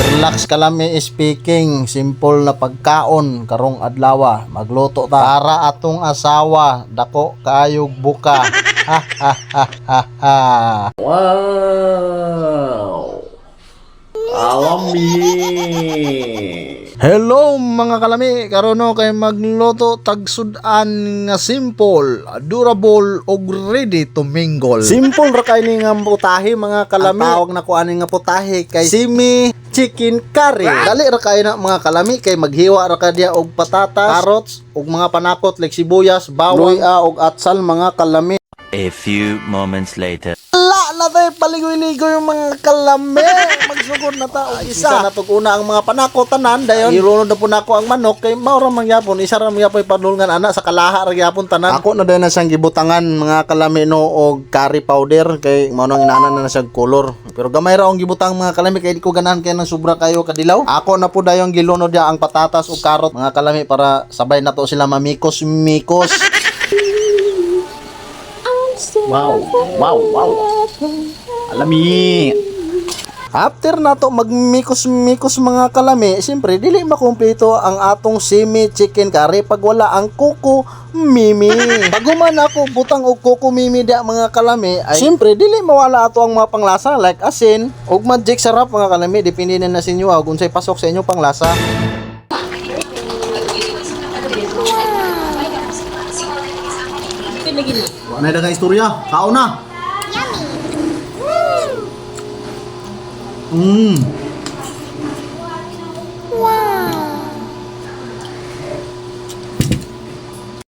Relax kalami speaking, simple na pagkaon karong adlaw. Magluto ta para atong asawa, dako kaayog buka. Ha ha ha ha ha. Wow! Alami! Hello mga kalami, karon kay magluto tagsudan nga simple, durable ug ready to mingle. Simple ra kay ni nga putahe mga kalami. Ang tawag na ko ani nga putahe kay simi chicken curry. Dali ra kay na mga kalami kay maghiwa ra ka diya og patatas, carrots ug mga panakot like sibuyas, bawang, luya ug atsal mga kalami. A few moments later. Na tayo paligoy-ligoy yung mga kalami. Magsugod na ta og isa na tug una ang mga panakot tanan dayon. Irunod na po nako ang manok kay mao ra man gyapon, isa ra man gyapon padulngan ana sa kalaha ra gyapon tanan. Ako na dayon na siyang gibutangan mga kalami no og curry powder kay mao nang inaanan na siyang color. Pero gamay ra ang gibutang mga kalami kay di ko ganahan kay nang sobra kayo kadilaw. Ako na po dayon gilunod dia ang patatas ug karot mga kalami para sabay na to sila mamikos-mikos. Wow! Wow! Wow! Alami! After na to magmikos-mikos mga kalami, siyempre dili makumpleto ang atong simi chicken curry pag wala ang kuko mimi. Pag human ako butang og kuko mimi da mga kalami, ay siyempre dili mawala ato ang mga panglasa like asin ug magic sarap mga kalami, depende na sa inyo kung unsay pasok sa inyo panglasa. Wala na dagang istorya, kao na. Yummy.